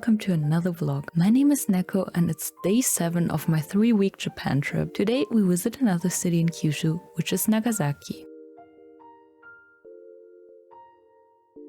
welcome to another vlog. My name is Neko and it's day 7 of my 3-week Japan trip. Today we visit another city in Kyushu, which is Nagasaki.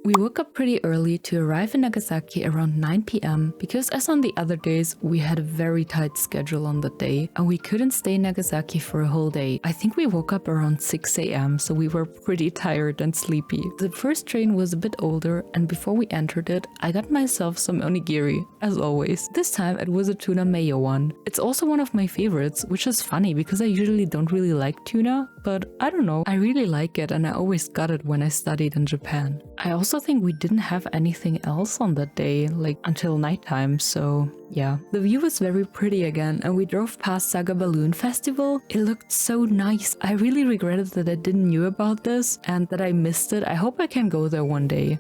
We woke up pretty early to arrive in Nagasaki around 9 p.m. because as on the other days, we had a very tight schedule on that day and we couldn't stay in Nagasaki for a whole day. I think we woke up around 6 a.m. so we were pretty tired and sleepy. The first train was a bit older and before we entered it, I got myself some onigiri, as always. This time it was a tuna mayo one. It's also one of my favorites, which is funny because I usually don't really like tuna, but I don't know, I really like it and I always got it when I studied in Japan. I also think we didn't have anything else on that day, like until nighttime, so yeah. The view was very pretty again and we drove past Saga Balloon Festival. It looked so nice. I really regretted that I didn't know about this and that I missed it. I hope I can go there one day.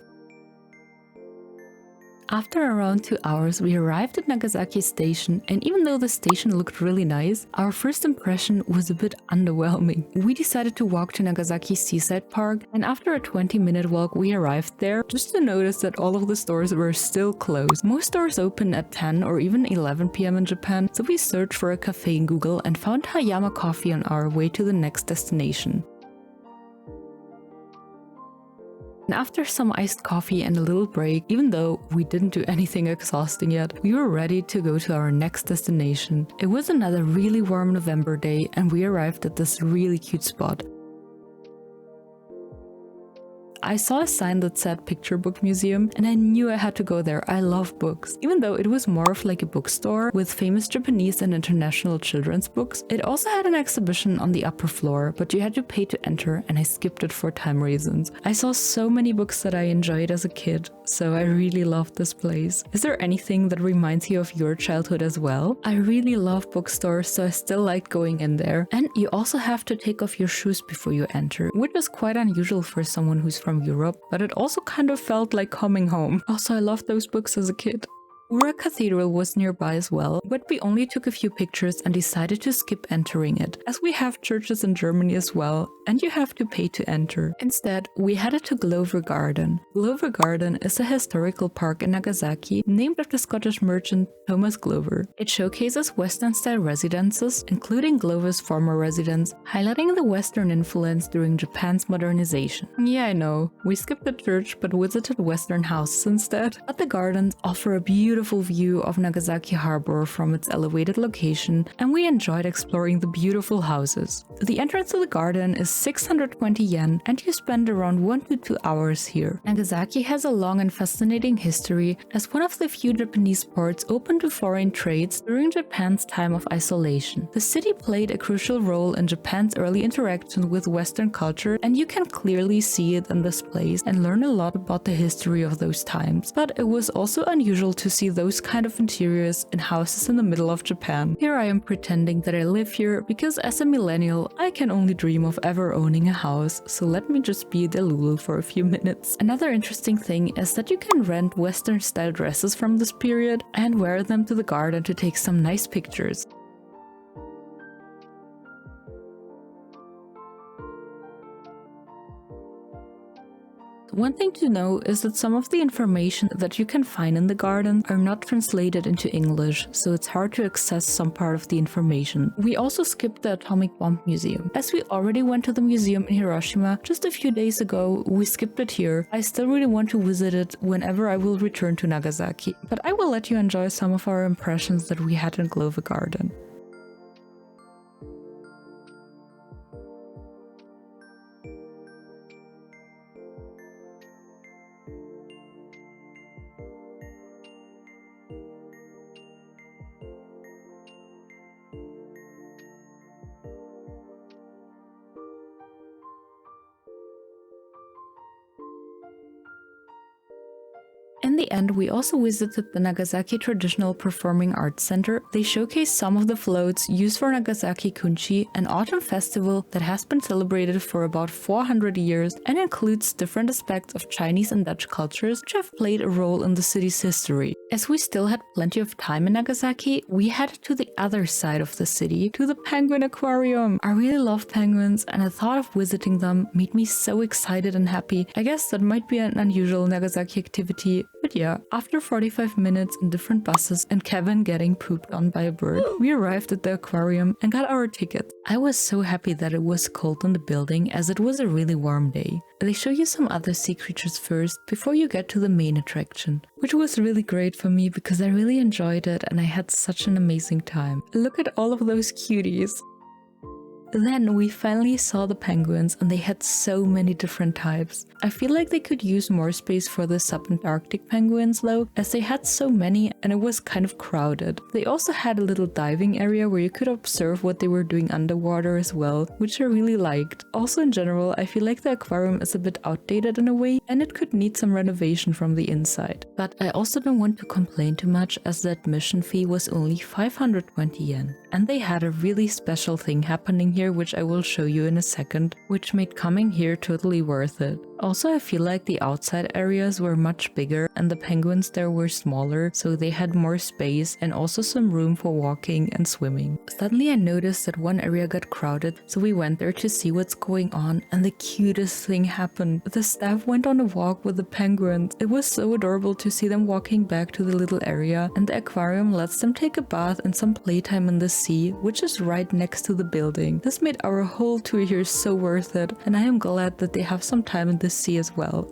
After around 2 hours, we arrived at Nagasaki station, and even though the station looked really nice, our first impression was a bit underwhelming. We decided to walk to Nagasaki Seaside Park, and after a 20-minute walk we arrived there, just to notice that all of the stores were still closed. Most stores open at 10 or even 11 p.m. in Japan, so we searched for a cafe in Google and found Hayama coffee on our way to the next destination. And after some iced coffee and a little break, even though we didn't do anything exhausting yet, we were ready to go to our next destination. It was another really warm November day and we arrived at this really cute spot. I saw a sign that said Picture Book Museum and I knew I had to go there. I love books. Even though it was more of like a bookstore with famous Japanese and international children's books, it also had an exhibition on the upper floor, but you had to pay to enter and I skipped it for time reasons. I saw so many books that I enjoyed as a kid, so I really loved this place. Is there anything that reminds you of your childhood as well? I really love bookstores, so I still liked going in there. And you also have to take off your shoes before you enter, which is quite unusual for someone who's from Europe, but it also kind of felt like coming home. Also, I loved those books as a kid. Ura Cathedral was nearby as well, but we only took a few pictures and decided to skip entering it, as we have churches in Germany as well, and you have to pay to enter. Instead, we headed to Glover Garden. Glover Garden is a historical park in Nagasaki named after Scottish merchant Thomas Glover. It showcases Western-style residences, including Glover's former residence, highlighting the Western influence during Japan's modernization. Yeah, I know, we skipped the church but visited Western houses instead, but the gardens offer a beautiful view of Nagasaki Harbor from its elevated location, and we enjoyed exploring the beautiful houses. The entrance to the garden is 620 yen and you spend around 1 to 2 hours here. Nagasaki has a long and fascinating history as one of the few Japanese ports open to foreign trades during Japan's time of isolation. The city played a crucial role in Japan's early interaction with Western culture, and you can clearly see it in this place and learn a lot about the history of those times. But it was also unusual to see those kind of interiors in houses in the middle of Japan. Here I am pretending that I live here because as a millennial I can only dream of ever owning a house, so let me just be delulu for a few minutes. Another interesting thing is that you can rent Western style dresses from this period and wear them to the garden to take some nice pictures. One thing to know is that some of the information that you can find in the garden are not translated into English, so it's hard to access some part of the information. We also skipped the Atomic Bomb Museum. As we already went to the museum in Hiroshima just a few days ago, we skipped it here. I still really want to visit it whenever I will return to Nagasaki, but I will let you enjoy some of our impressions that we had in Glover Garden. In the end, we also visited the Nagasaki Traditional Performing Arts Center. They showcase some of the floats used for Nagasaki Kunchi, an autumn festival that has been celebrated for about 400 years and includes different aspects of Chinese and Dutch cultures which have played a role in the city's history. As we still had plenty of time in Nagasaki, we headed to the other side of the city, to the Penguin Aquarium. I really love penguins and the thought of visiting them made me so excited and happy. I guess that might be an unusual Nagasaki activity, But yeah, after 45 minutes in different buses and Kevin getting pooped on by a bird, we arrived at the aquarium and got our tickets. I was so happy that it was cold in the building as it was a really warm day. They show you some other sea creatures first before you get to the main attraction, which was really great for me because I really enjoyed it and I had such an amazing time. Look at all of those cuties. Then we finally saw the penguins and they had so many different types. I feel like they could use more space for the subantarctic penguins though, as they had so many and it was kind of crowded. They also had a little diving area where you could observe what they were doing underwater as well, which I really liked. Also in general, I feel like the aquarium is a bit outdated in a way and it could need some renovation from the inside. But I also don't want to complain too much as the admission fee was only 520 yen. And they had a really special thing happening here which I will show you in a second, which made coming here totally worth it. Also, I feel like the outside areas were much bigger and the penguins there were smaller, so they had more space and also some room for walking and swimming. Suddenly I noticed that one area got crowded, so we went there to see what's going on and the cutest thing happened. The staff went on a walk with the penguins. It was so adorable to see them walking back to the little area, and the aquarium lets them take a bath and some playtime in the sea, which is right next to the building. This made our whole tour here so worth it, and I am glad that they have some time in the sea as well.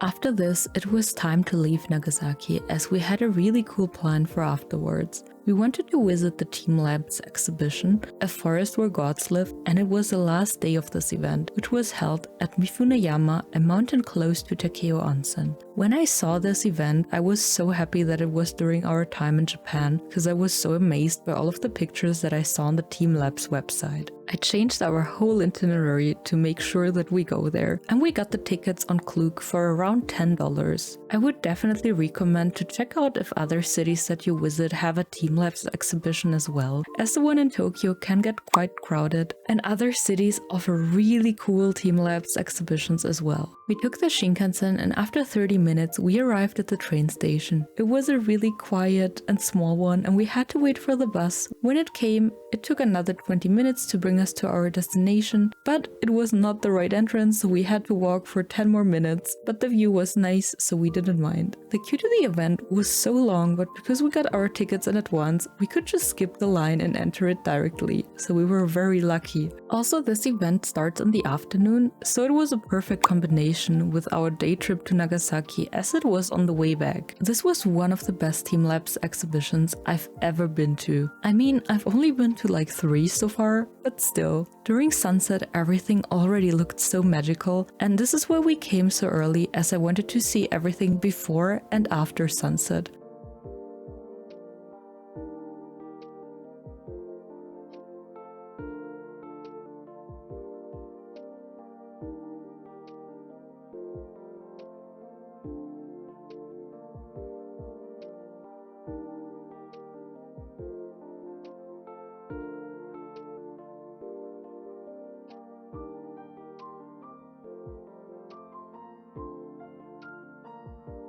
After this, it was time to leave Nagasaki as we had a really cool plan for afterwards. We wanted to visit the teamLabs exhibition, a forest where gods live, and it was the last day of this event, which was held at Mifuneyama, a mountain close to Takeo Onsen. When I saw this event, I was so happy that it was during our time in Japan, because I was so amazed by all of the pictures that I saw on the teamLabs website. I changed our whole itinerary to make sure that we go there, and we got the tickets on Klook for around $10. I would definitely recommend to check out if other cities that you visit have a teamLabs exhibition as well, as the one in Tokyo can get quite crowded, and other cities offer really cool teamLabs exhibitions as well. We took the Shinkansen and after 30 minutes we arrived at the train station. It was a really quiet and small one and we had to wait for the bus. When it came, it took another 20 minutes to bring us to our destination, but it was not the right entrance, so we had to walk for 10 more minutes, but the view was nice, so we didn't mind. The queue to the event was so long, but because we got our tickets in advance, we could just skip the line and enter it directly, so we were very lucky. Also, this event starts in the afternoon, so it was a perfect combination with our day trip to Nagasaki as it was on the way back. This was one of the best teamLabs exhibitions I've ever been to. I mean, I've only been to like 3 so far, but still. During sunset, everything already looked so magical, and this is why we came so early, as I wanted to see everything before and after sunset.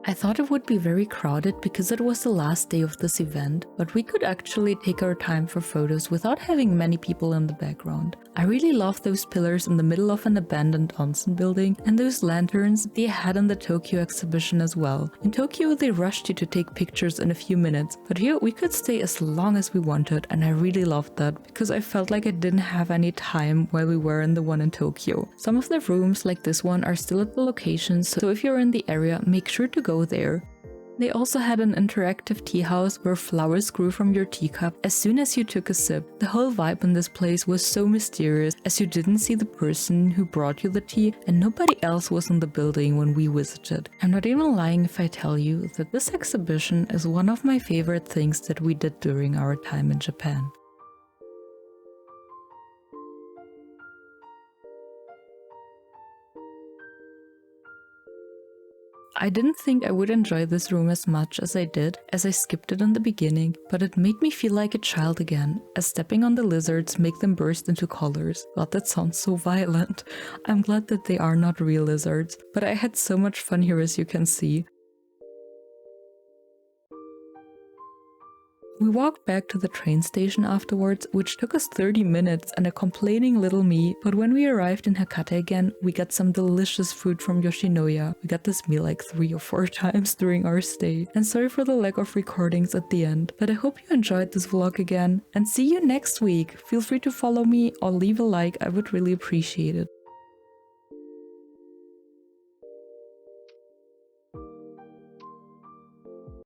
I thought it would be very crowded because it was the last day of this event, but we could actually take our time for photos without having many people in the background. I really love those pillars in the middle of an abandoned onsen building and those lanterns they had in the Tokyo exhibition as well. In Tokyo they rushed you to take pictures in a few minutes, but here we could stay as long as we wanted, and I really loved that because I felt like I didn't have any time while we were in the one in Tokyo. Some of the rooms like this one are still at the location, so if you're in the area, make sure to go there. They also had an interactive tea house where flowers grew from your teacup as soon as you took a sip. The whole vibe in this place was so mysterious as you didn't see the person who brought you the tea and nobody else was in the building when we visited. I'm not even lying if I tell you that this exhibition is one of my favorite things that we did during our time in Japan. I didn't think I would enjoy this room as much as I did, as I skipped it in the beginning, but it made me feel like a child again, as stepping on the lizards make them burst into colors. God, that sounds so violent. I'm glad that they are not real lizards, but I had so much fun here as you can see. We walked back to the train station afterwards, which took us 30 minutes and a complaining little me, but when we arrived in Hakata again, we got some delicious food from Yoshinoya. We got this meal like 3 or 4 times during our stay. And sorry for the lack of recordings at the end, but I hope you enjoyed this vlog again, and see you next week. Feel free to follow me or leave a like, I would really appreciate it.